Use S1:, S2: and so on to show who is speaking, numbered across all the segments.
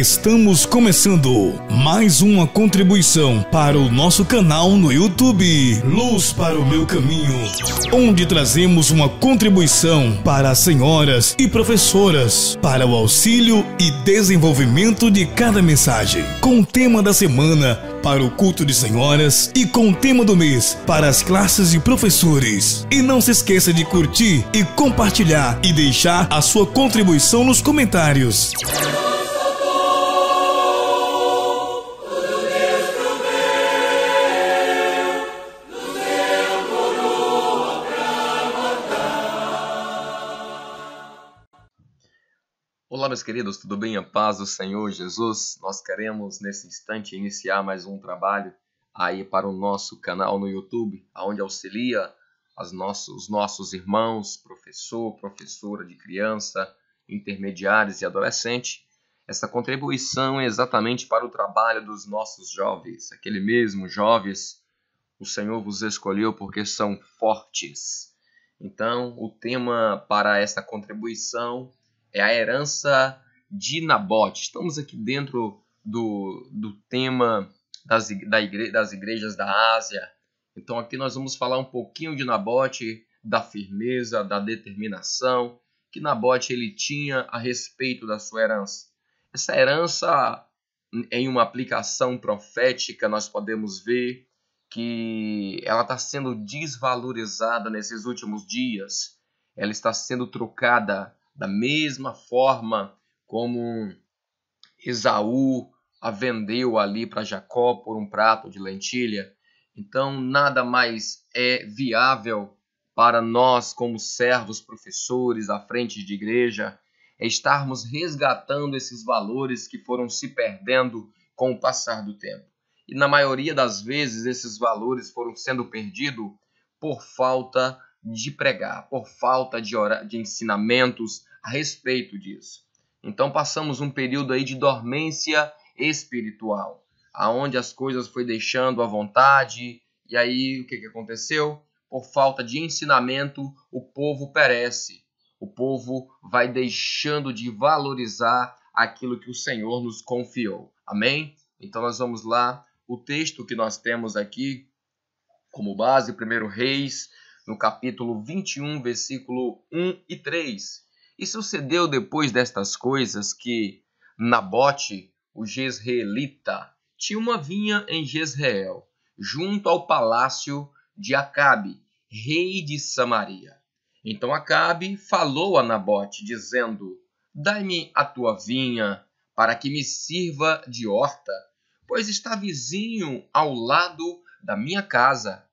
S1: Estamos começando mais uma contribuição para o nosso canal no YouTube, Luz para o Meu Caminho, onde trazemos uma contribuição para as senhoras e professoras, para o auxílio e desenvolvimento de cada mensagem, com o tema da semana para o culto de senhoras e com o tema do mês para as classes de professores. E não se esqueça de curtir e compartilhar e deixar a sua contribuição nos comentários.
S2: Olá, meus queridos, tudo bem? A paz do Senhor Jesus. Nós queremos, nesse instante, iniciar mais um trabalho aí para o nosso canal no YouTube, onde auxilia os nossos irmãos, professor, professora de criança, intermediários e adolescente. Essa contribuição é exatamente para o trabalho dos nossos jovens, aquele mesmo jovens, o Senhor vos escolheu porque são fortes. Então, o tema para esta contribuição é a herança de Nabote. Estamos aqui dentro do tema das igrejas da Ásia. Então aqui nós vamos falar um pouquinho de Nabote, da firmeza, da determinação que Nabote ele tinha a respeito da sua herança. Essa herança, em uma aplicação profética, nós podemos ver que ela está sendo desvalorizada nesses últimos dias. Ela está sendo trocada da mesma forma como Esaú a vendeu ali para Jacó por um prato de lentilha. Então, nada mais é viável para nós, como servos, professores, à frente de igreja, é estarmos resgatando esses valores que foram se perdendo com o passar do tempo. E na maioria das vezes, esses valores foram sendo perdidos por falta de pregar, por falta de ensinamentos a respeito disso. Então passamos um período aí de dormência espiritual, aonde as coisas foi deixando à vontade, e aí o que aconteceu? Por falta de ensinamento, o povo perece. O povo vai deixando de valorizar aquilo que o Senhor nos confiou. Amém? Então nós vamos lá, o texto que nós temos aqui como base, 1 Reis, no capítulo 21, versículo 1 e 3. E sucedeu depois destas coisas que Nabote, o jezreelita, tinha uma vinha em Jezreel, junto ao palácio de Acabe, rei de Samaria. Então Acabe falou a Nabote, dizendo: dai-me a tua vinha, para que me sirva de horta, pois está vizinho ao lado da minha casa,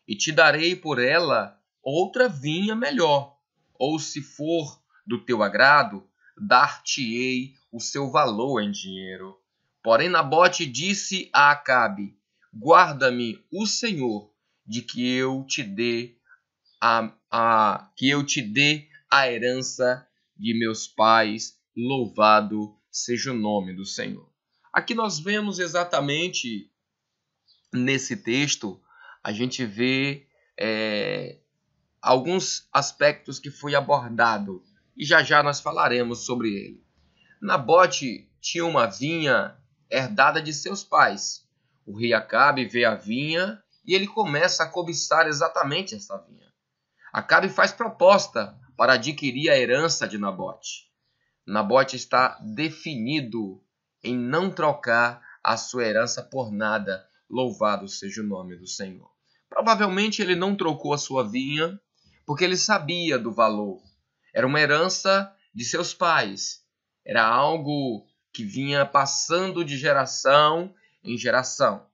S2: e te darei por ela outra vinha melhor, ou se for do teu agrado, dar-te-ei o seu valor em dinheiro. Porém Nabote disse a Acabe: guarda-me o Senhor de que eu te dê a herança de meus pais, louvado seja o nome do Senhor. Aqui nós vemos exatamente nesse texto, a gente vê alguns aspectos que foi abordado e já nós falaremos sobre ele. Nabote tinha uma vinha herdada de seus pais. O rei Acabe vê a vinha e ele começa a cobiçar exatamente essa vinha. Acabe faz proposta para adquirir a herança de Nabote. Nabote está definido em não trocar a sua herança por nada. Louvado seja o nome do Senhor. Provavelmente ele não trocou a sua vinha porque ele sabia do valor. Era uma herança de seus pais. Era algo que vinha passando de geração em geração.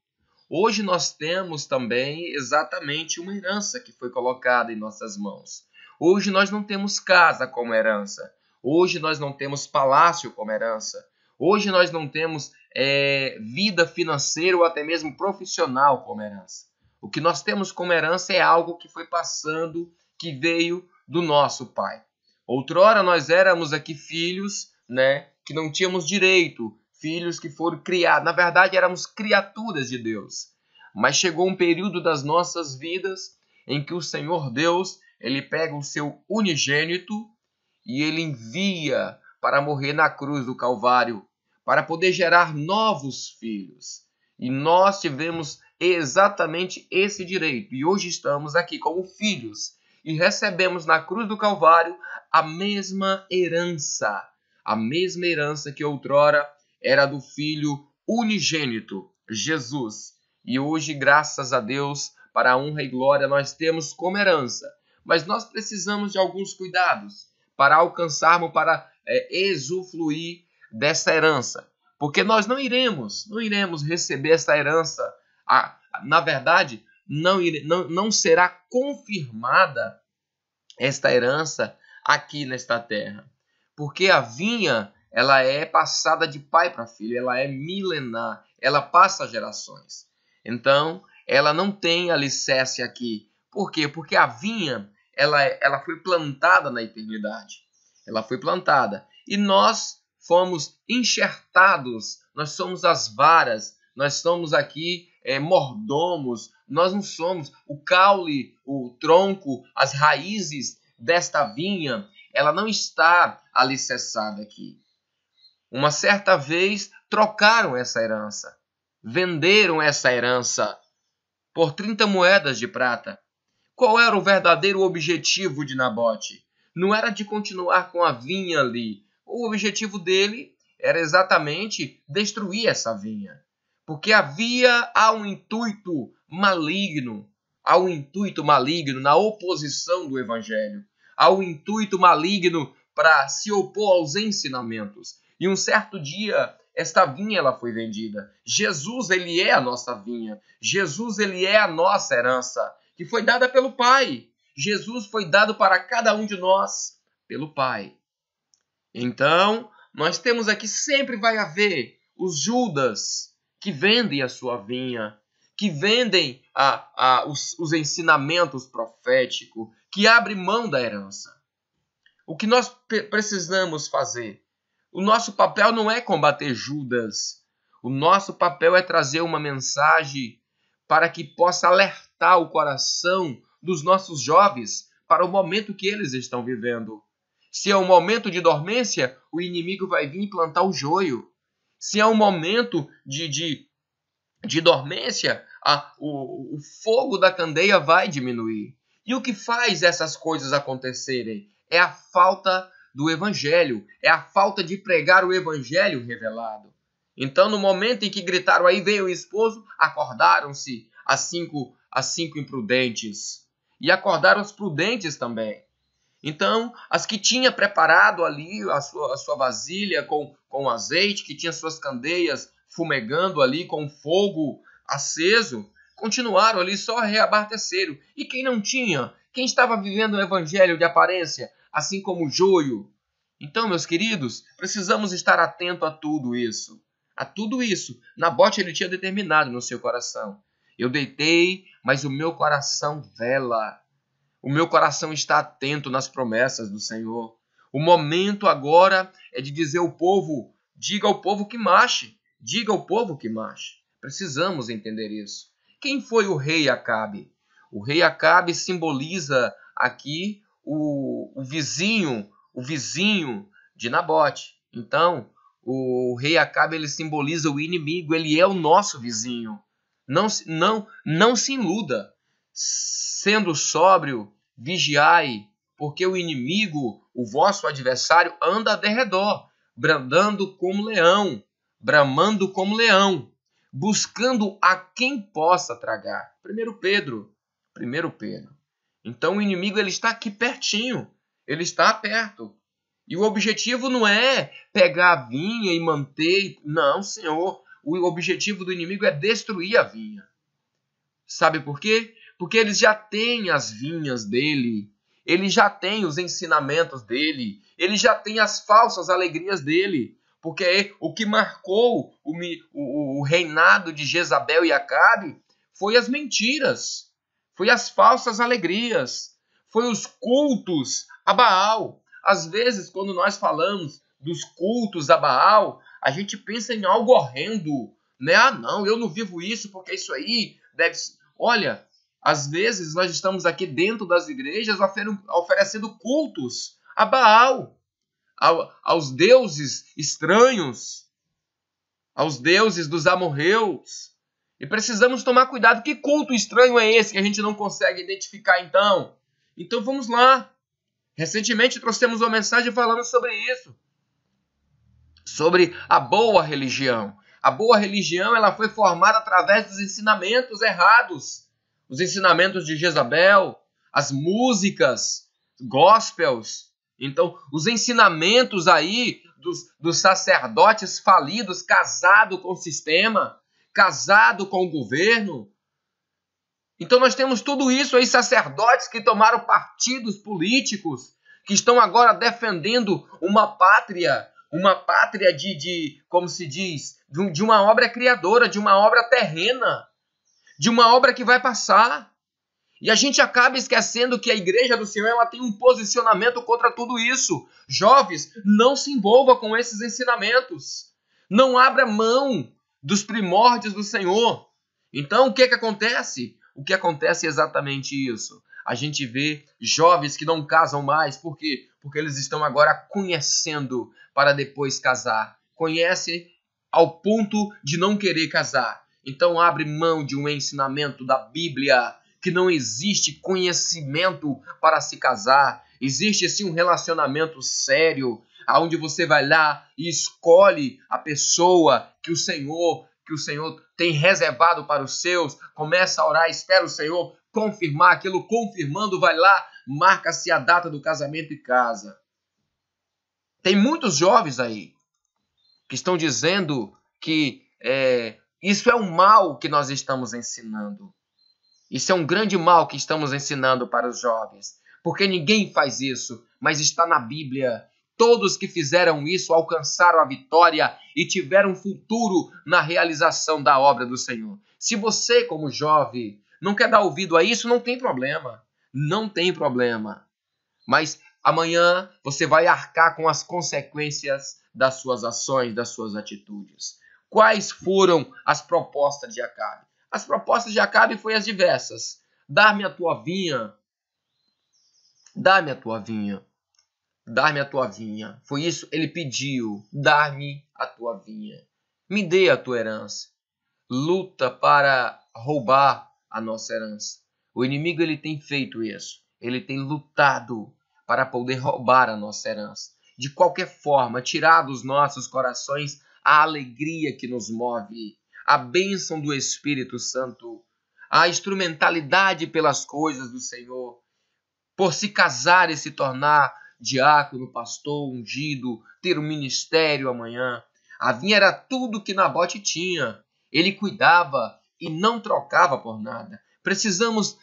S2: Hoje nós temos também exatamente uma herança que foi colocada em nossas mãos. Hoje nós não temos casa como herança. Hoje nós não temos palácio como herança. Hoje nós não temos vida financeira ou até mesmo profissional como herança. O que nós temos como herança é algo que foi passando, que veio do nosso pai. Outrora nós éramos aqui filhos, que não tínhamos direito, filhos que foram criados. Na verdade, éramos criaturas de Deus. Mas chegou um período das nossas vidas em que o Senhor Deus, ele pega o seu unigênito e ele envia para morrer na cruz do Calvário, para poder gerar novos filhos. E nós tivemos exatamente esse direito. E hoje estamos aqui como filhos e recebemos na cruz do Calvário a mesma herança que outrora era do Filho unigênito, Jesus. E hoje, graças a Deus, para a honra e glória, nós temos como herança. Mas nós precisamos de alguns cuidados para alcançarmos, para usufruir dessa herança. Porque nós não iremos receber essa herança. Na verdade, não será confirmada esta herança aqui nesta terra. Porque a vinha, ela é passada de pai para filho, ela é milenar, ela passa gerações. Então, ela não tem alicerce aqui. Por quê? Porque a vinha, ela foi plantada na eternidade. Ela foi plantada. E nós fomos enxertados, nós somos as varas, nós somos aqui mordomos, nós não somos o caule, o tronco, as raízes desta vinha, ela não está alicerçada aqui. Uma certa vez trocaram essa herança, venderam essa herança por 30 moedas de prata. Qual era o verdadeiro objetivo de Nabote? Não era de continuar com a vinha ali. O objetivo dele era exatamente destruir essa vinha. Porque há um intuito maligno na oposição do evangelho. Há um intuito maligno para se opor aos ensinamentos. E um certo dia, esta vinha ela foi vendida. Jesus, ele é a nossa vinha. Jesus, ele é a nossa herança, que foi dada pelo Pai. Jesus foi dado para cada um de nós pelo Pai. Então, nós temos aqui, sempre vai haver os Judas que vendem a sua vinha, que vendem os ensinamentos proféticos, que abrem mão da herança. O que nós precisamos fazer? O nosso papel não é combater Judas. O nosso papel é trazer uma mensagem para que possa alertar o coração dos nossos jovens para o momento que eles estão vivendo. Se é um momento de dormência, o inimigo vai vir plantar o joio. Se é um momento de dormência, o fogo da candeia vai diminuir. E o que faz essas coisas acontecerem? É a falta do evangelho, é a falta de pregar o evangelho revelado. Então, no momento em que gritaram, aí veio o esposo, acordaram-se as cinco imprudentes. E acordaram os prudentes também. Então, as que tinham preparado ali a sua vasilha com azeite, que tinha suas candeias fumegando ali com fogo aceso, continuaram ali, só reabasteceram. E quem não tinha? Quem estava vivendo o evangelho de aparência, assim como o joio? Então, meus queridos, precisamos estar atentos a tudo isso. A tudo isso. Nabote, ele tinha determinado no seu coração. Eu deitei, mas o meu coração vela. O meu coração está atento nas promessas do Senhor. O momento agora é de dizer ao povo, diga ao povo que marche. Diga ao povo que marche. Precisamos entender isso. Quem foi o rei Acabe? O rei Acabe simboliza aqui o vizinho de Nabote. Então, o rei Acabe, ele simboliza o inimigo, ele é o nosso vizinho. Não se iluda. Sendo sóbrio, vigiai, porque o inimigo, o vosso adversário, anda a derredor, bramando como leão, buscando a quem possa tragar. 1 Pedro. Então o inimigo, ele está aqui pertinho, ele está perto. E o objetivo não é pegar a vinha e manter. Não, Senhor. O objetivo do inimigo é destruir a vinha. Sabe por quê? Porque ele já tem as vinhas dele. Ele já tem os ensinamentos dele. Ele já tem as falsas alegrias dele. Porque o que marcou o reinado de Jezabel e Acabe foi as mentiras. Foi as falsas alegrias. Foi os cultos a Baal. Às vezes, quando nós falamos dos cultos a Baal, a gente pensa em algo horrendo, né? Ah, não, eu não vivo isso porque isso aí deve... Olha, às vezes nós estamos aqui dentro das igrejas oferecendo cultos a Baal, aos deuses estranhos. aos deuses dos amorreus. E precisamos tomar cuidado. Que culto estranho é esse que a gente não consegue identificar então? Então vamos lá. Recentemente trouxemos uma mensagem falando sobre isso. Sobre a boa religião. A boa religião ela foi formada através dos ensinamentos errados. Os ensinamentos de Jezabel, as músicas, gospels. Então, os ensinamentos aí dos sacerdotes falidos, casado com o sistema, casado com o governo. Então nós temos tudo isso aí, sacerdotes que tomaram partidos políticos, que estão agora defendendo uma pátria de como se diz, de uma obra criadora, de uma obra terrena, de uma obra que vai passar. E a gente acaba esquecendo que a igreja do Senhor ela tem um posicionamento contra tudo isso. Jovens, não se envolva com esses ensinamentos. Não abra mão dos primórdios do Senhor. Então, o que acontece? O que acontece é exatamente isso. A gente vê jovens que não casam mais. Por quê? Porque eles estão agora conhecendo para depois casar. Conhecem ao ponto de não querer casar. Então, abre mão de um ensinamento da Bíblia, que não existe conhecimento para se casar. Existe sim um relacionamento sério, onde você vai lá e escolhe a pessoa que o Senhor tem reservado para os seus, começa a orar, espera o Senhor confirmar aquilo, confirmando, vai lá, marca-se a data do casamento e casa. Tem muitos jovens aí que estão dizendo que isso é um mal que nós estamos ensinando. Isso é um grande mal que estamos ensinando para os jovens, porque ninguém faz isso, mas está na Bíblia. Todos que fizeram isso alcançaram a vitória e tiveram um futuro na realização da obra do Senhor. Se você, como jovem, não quer dar ouvido a isso, não tem problema. Não tem problema. Mas amanhã você vai arcar com as consequências das suas ações, das suas atitudes. Quais foram as propostas de Acabe? As propostas de Acabe foram as diversas. Dar-me a tua vinha. Dá-me a tua vinha. Dar-me a tua vinha. Foi isso, ele pediu. Dar-me a tua vinha. Me dê a tua herança. Luta para roubar a nossa herança. O inimigo ele tem feito isso. Ele tem lutado para poder roubar a nossa herança. De qualquer forma, tirar dos nossos corações a alegria que nos move, a bênção do Espírito Santo, a instrumentalidade pelas coisas do Senhor, por se casar e se tornar diácono, pastor, ungido, ter um ministério amanhã. A vinha era tudo que Nabote tinha. Ele cuidava e não trocava por nada. Precisamos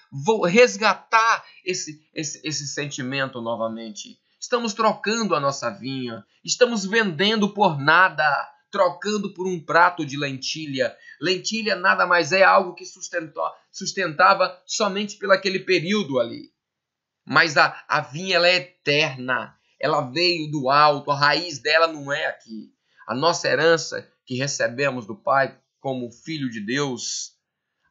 S2: resgatar esse sentimento novamente. Estamos trocando a nossa vinha. Estamos vendendo por nada, trocando por um prato de lentilha. Lentilha nada mais é algo que sustentava somente por aquele período ali. Mas a vinha ela é eterna, ela veio do alto, a raiz dela não é aqui. A nossa herança que recebemos do Pai como Filho de Deus,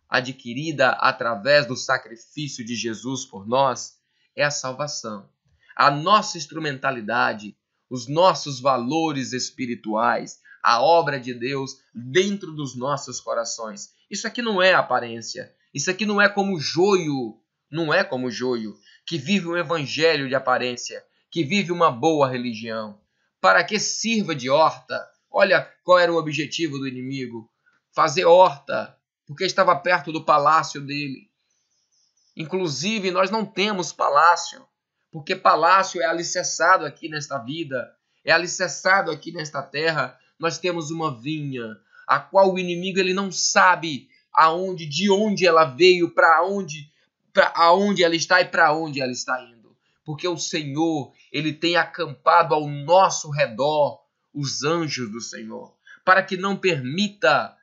S2: adquirida através do sacrifício de Jesus por nós, é a salvação. A nossa instrumentalidade, os nossos valores espirituais, a obra de Deus dentro dos nossos corações. Isso aqui não é aparência, isso aqui não é como joio, não é como joio, que vive um evangelho de aparência, que vive uma boa religião, para que sirva de horta. Olha qual era o objetivo do inimigo, fazer horta, porque estava perto do palácio dele. Inclusive, nós não temos palácio, porque palácio é alicerçado aqui nesta vida, é alicerçado aqui nesta terra. Nós temos uma vinha, a qual o inimigo ele não sabe de onde ela veio, para onde ela está e para onde ela está indo. Porque o Senhor, ele tem acampado ao nosso redor os anjos do Senhor, para que não permita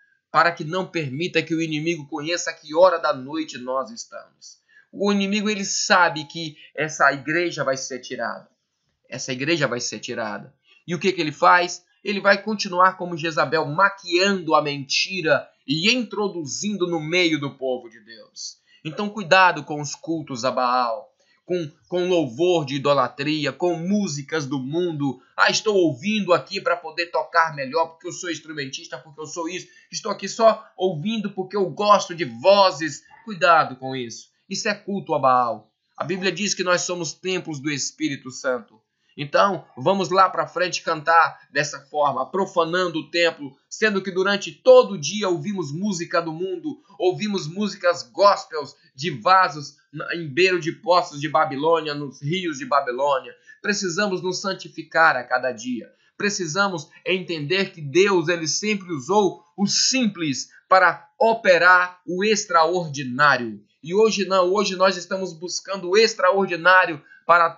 S2: que o inimigo conheça a que hora da noite nós estamos. O inimigo, ele sabe que essa igreja vai ser tirada. Essa igreja vai ser tirada. E o que ele faz? Ele vai continuar como Jezabel, maquiando a mentira e introduzindo no meio do povo de Deus. Então, cuidado com os cultos a Baal. com louvor de idolatria, com músicas do mundo. Estou ouvindo aqui para poder tocar melhor, porque eu sou instrumentista, porque eu sou isso. Estou aqui só ouvindo porque eu gosto de vozes. Cuidado com isso. Isso é culto a Baal. A Bíblia diz que nós somos templos do Espírito Santo. Então, vamos lá para frente cantar dessa forma, profanando o templo, sendo que durante todo o dia ouvimos música do mundo, ouvimos músicas gospels de vasos em beiro de poços de Babilônia, nos rios de Babilônia. Precisamos nos santificar a cada dia. Precisamos entender que Deus ele sempre usou o simples para operar o extraordinário. E hoje não, hoje nós estamos buscando o extraordinário para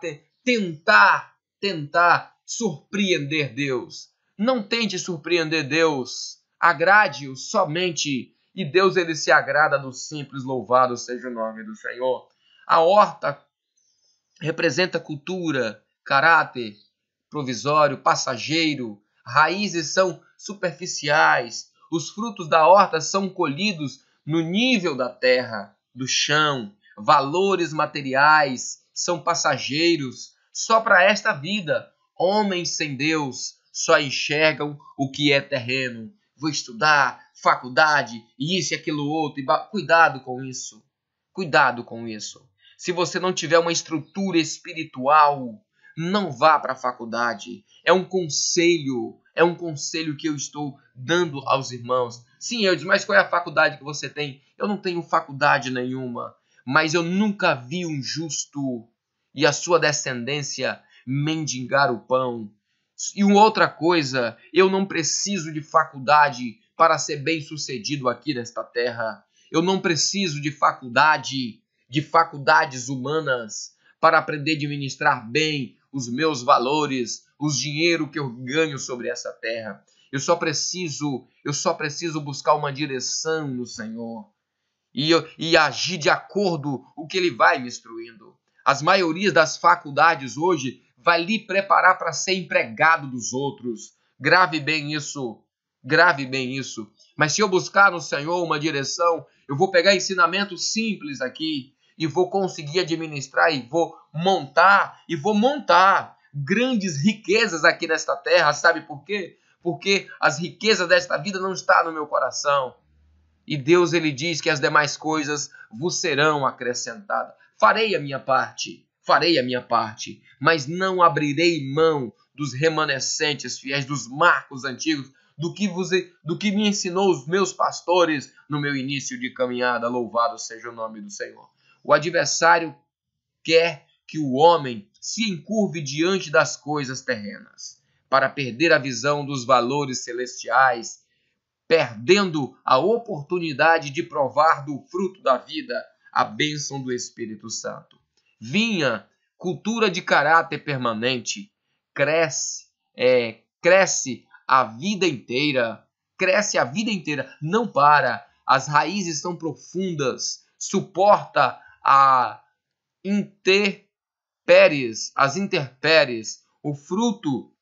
S2: tentar surpreender Deus. Não tente surpreender Deus. Agrade-o somente. E Deus ele se agrada do simples. Louvado seja o nome do Senhor. A horta representa cultura, caráter provisório, passageiro. Raízes são superficiais. Os frutos da horta são colhidos no nível da terra, do chão. Valores materiais são passageiros. Só para esta vida, homens sem Deus só enxergam o que é terreno. Vou estudar, faculdade, isso e aquilo outro. Cuidado com isso. Cuidado com isso. Se você não tiver uma estrutura espiritual, não vá para a faculdade. É um conselho que eu estou dando aos irmãos. Sim, eu disse, mas qual é a faculdade que você tem? Eu não tenho faculdade nenhuma, mas eu nunca vi um justo e a sua descendência mendigar o pão. E outra coisa, eu não preciso de faculdade para ser bem-sucedido aqui nesta terra. Eu não preciso de faculdades humanas para aprender a administrar bem os meus valores, os dinheiro que eu ganho sobre essa terra. Eu só preciso buscar uma direção no Senhor e agir de acordo com o que Ele vai me instruindo. As maiorias das faculdades hoje vai lhe preparar para ser empregado dos outros. Grave bem isso. Mas se eu buscar no Senhor uma direção, eu vou pegar ensinamentos simples aqui e vou conseguir administrar e vou montar grandes riquezas aqui nesta terra. Sabe por quê? Porque as riquezas desta vida não estão no meu coração. E Deus ele diz que as demais coisas vos serão acrescentadas. Farei a minha parte, mas não abrirei mão dos remanescentes fiéis, dos marcos antigos, do que me ensinou os meus pastores no meu início de caminhada. Louvado seja o nome do Senhor. O adversário quer que o homem se encurve diante das coisas terrenas, para perder a visão dos valores celestiais, perdendo a oportunidade de provar do fruto da vida, a bênção do Espírito Santo. Vinha, cultura de caráter permanente, cresce a vida inteira, não para, as raízes são profundas, suporta as intempéries, o fruto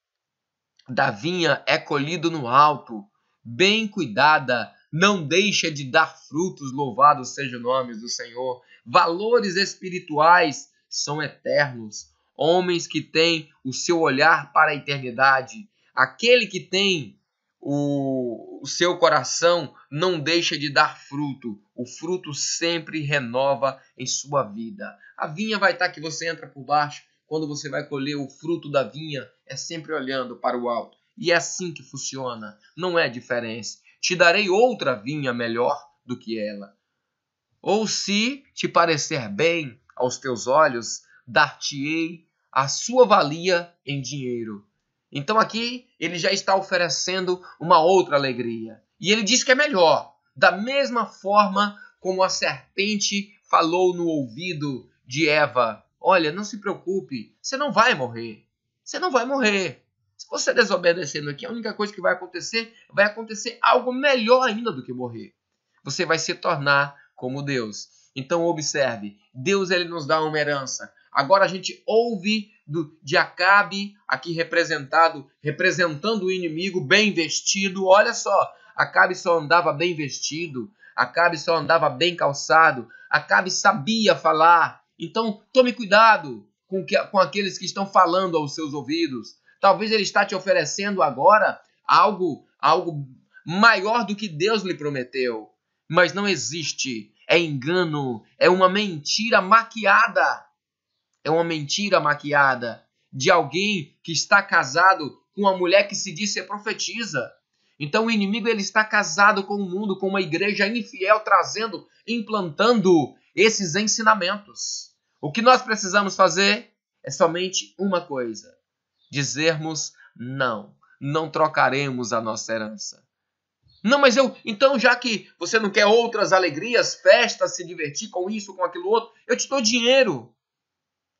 S2: da vinha é colhido no alto, bem cuidada, não deixa de dar frutos, louvado seja o nome do Senhor. Valores espirituais são eternos, homens que têm o seu olhar para a eternidade. Aquele que tem o seu coração não deixa de dar fruto. O fruto sempre renova em sua vida. A vinha vai estar que você entra por baixo. Quando você vai colher o fruto da vinha, é sempre olhando para o alto. E é assim que funciona. Não é diferença. Te darei outra vinha melhor do que ela. Ou se te parecer bem aos teus olhos, dar-te-ei a sua valia em dinheiro. Então aqui ele já está oferecendo uma outra alegria. E ele diz que é melhor. Da mesma forma como a serpente falou no ouvido de Eva. Olha, não se preocupe, você não vai morrer. Você não vai morrer. Se você desobedecendo aqui, a única coisa que vai acontecer algo melhor ainda do que morrer. Você vai se tornar como Deus. Então observe, Deus ele nos dá uma herança. Agora a gente ouve de Acabe, aqui representando o inimigo, bem vestido. Olha só, Acabe só andava bem vestido, Acabe só andava bem calçado, Acabe sabia falar Então, tome cuidado com aqueles que estão falando aos seus ouvidos. Talvez ele está te oferecendo agora algo maior do que Deus lhe prometeu. Mas não existe. É engano. É uma mentira maquiada. É uma mentira maquiada de alguém que está casado com uma mulher que se diz ser profetisa. Então o inimigo ele está casado com o mundo, com uma igreja infiel, implantando esses ensinamentos. O que nós precisamos fazer é somente uma coisa: dizermos não. Não trocaremos a nossa herança. Não, mas então já que você não quer outras alegrias, festas, se divertir com isso, com aquilo outro, eu te dou dinheiro.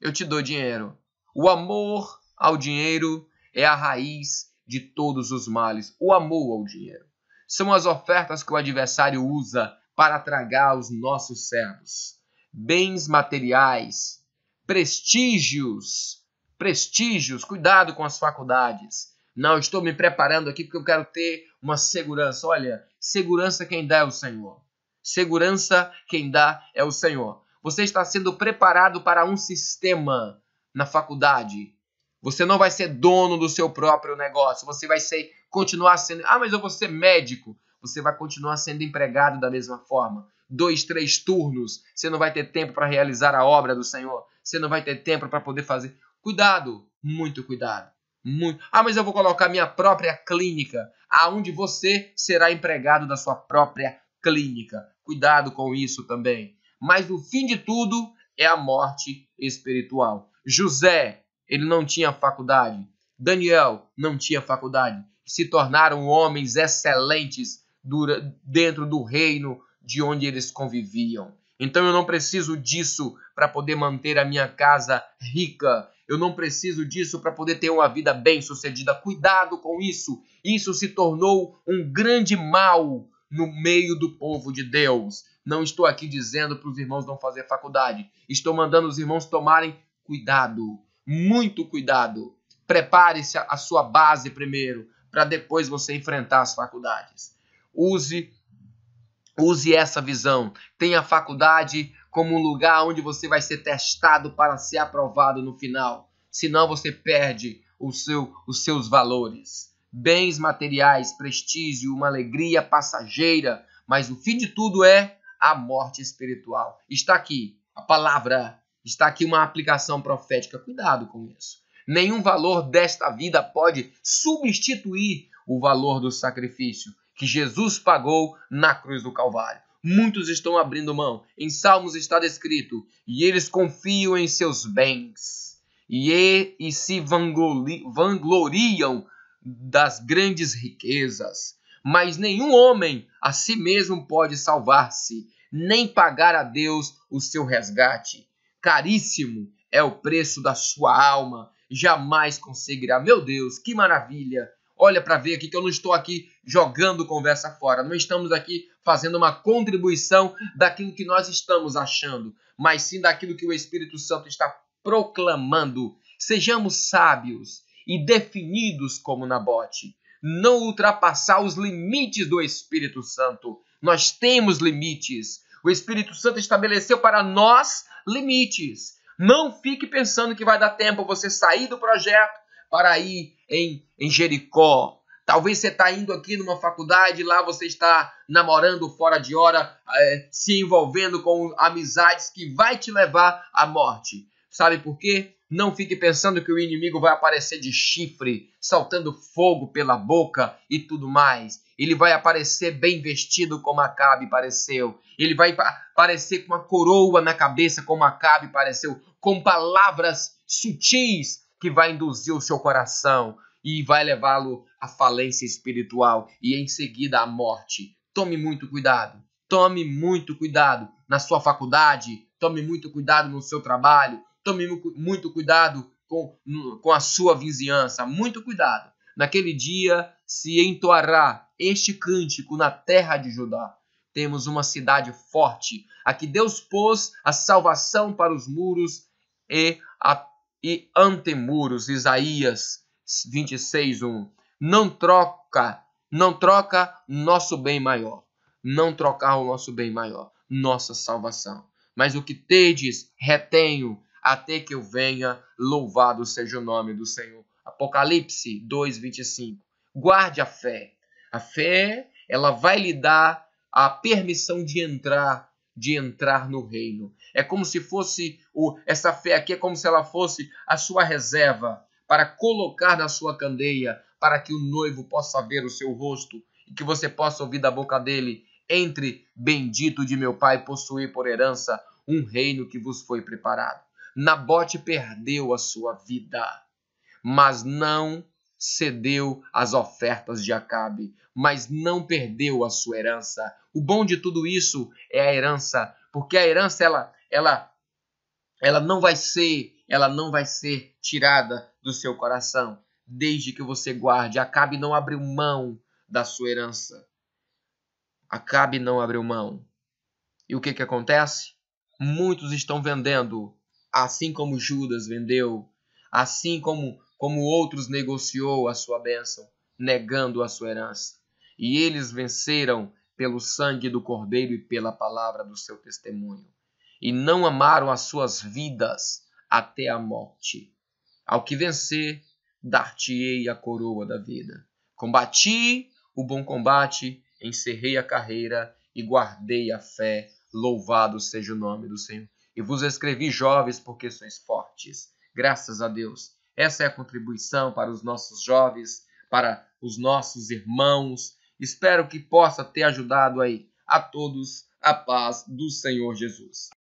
S2: Eu te dou dinheiro. O amor ao dinheiro é a raiz de todos os males. O amor ao dinheiro. São as ofertas que o adversário usa para tragar os nossos servos. Bens materiais, prestígios, cuidado com as faculdades. Não, eu estou me preparando aqui porque eu quero ter uma segurança. Olha, segurança quem dá é o Senhor. Segurança quem dá é o Senhor. Você está sendo preparado para um sistema na faculdade. Você não vai ser dono do seu próprio negócio. Você vai continuar sendo... mas eu vou ser médico. Você vai continuar sendo empregado da mesma forma. 2, 3 turnos. Você não vai ter tempo para realizar a obra do Senhor. Você não vai ter tempo para poder fazer... Cuidado, muito cuidado. Muito. Mas eu vou colocar minha própria clínica, aonde você será empregado da sua própria clínica. Cuidado com isso também. Mas o fim de tudo é a morte espiritual. José, ele não tinha faculdade. Daniel não tinha faculdade. Se tornaram homens excelentes dentro do reino de onde eles conviviam. Então eu não preciso disso para poder manter a minha casa rica. Eu não preciso disso para poder ter uma vida bem-sucedida. Cuidado com isso. Isso se tornou um grande mal no meio do povo de Deus. Não estou aqui dizendo para os irmãos não fazer faculdade. Estou mandando os irmãos tomarem cuidado. Muito cuidado. Prepare-se a sua base primeiro, para depois você enfrentar as faculdades. Use essa visão. Tenha a faculdade como um lugar onde você vai ser testado para ser aprovado no final. Senão você perde os seus valores. Bens materiais, prestígio, uma alegria passageira. Mas o fim de tudo é a morte espiritual. Está aqui a palavra. Está aqui uma aplicação profética. Cuidado com isso. Nenhum valor desta vida pode substituir o valor do sacrifício que Jesus pagou na cruz do Calvário. Muitos estão abrindo mão. Em Salmos está descrito: e eles confiam em seus bens e se vangloriam das grandes riquezas. Mas nenhum homem a si mesmo pode salvar-se, nem pagar a Deus o seu resgate. Caríssimo é o preço da sua alma, jamais conseguirá. Meu Deus, que maravilha! Olha para ver aqui que eu não estou aqui jogando conversa fora. Não estamos aqui fazendo uma contribuição daquilo que nós estamos achando, mas sim daquilo que o Espírito Santo está proclamando. Sejamos sábios e definidos como Nabote. Não ultrapassar os limites do Espírito Santo. Nós temos limites. O Espírito Santo estabeleceu para nós limites. Não fique pensando que vai dar tempo você sair do projeto para ir em Jericó. Talvez você está indo aqui numa faculdade, lá você está namorando fora de hora, se envolvendo com amizades que vai te levar à morte. Sabe por quê? Não fique pensando que o inimigo vai aparecer de chifre, saltando fogo pela boca e tudo mais. Ele vai aparecer bem vestido como Acabe pareceu. Ele vai aparecer com uma coroa na cabeça como Acabe pareceu, com palavras sutis que vai induzir o seu coração e vai levá-lo à falência espiritual e em seguida à morte. Tome muito cuidado. Tome muito cuidado na sua faculdade. Tome muito cuidado no seu trabalho. Tome muito cuidado com a sua vizinhança. Muito cuidado. Naquele dia se entoará este cântico na terra de Judá. Temos uma cidade forte. Aqui Deus pôs a salvação para os muros e antemuros. Isaías 26:1. Não troca nosso bem maior. Não trocar o nosso bem maior. Nossa salvação. mas o que tedes, retenho, até que eu venha, louvado seja o nome do Senhor. Apocalipse 2:25. Guarde a fé. A fé, ela vai lhe dar a permissão de entrar no reino. É como se fosse, essa fé aqui é como se ela fosse a sua reserva para colocar na sua candeia, para que o noivo possa ver o seu rosto e que você possa ouvir da boca dele: entre, bendito de meu Pai, possuir por herança um reino que vos foi preparado. Nabote perdeu a sua vida, mas não cedeu às ofertas de Acabe, mas não perdeu a sua herança. O bom de tudo isso é a herança, porque a herança ela não vai ser tirada do seu coração, desde que você guarde. Acabe não abriu mão da sua herança. Acabe não abriu mão. E o que acontece? Muitos estão vendendo, assim como Judas vendeu, assim como outros negociou a sua bênção, negando a sua herança. E eles venceram pelo sangue do Cordeiro e pela palavra do seu testemunho. E não amaram as suas vidas até a morte. Ao que vencer, dar-te-ei a coroa da vida. Combati o bom combate, encerrei a carreira e guardei a fé. Louvado seja o nome do Senhor. E vos escrevi, jovens, porque sois fortes. Graças a Deus. Essa é a contribuição para os nossos jovens, para os nossos irmãos. Espero que possa ter ajudado aí a todos a paz do Senhor Jesus.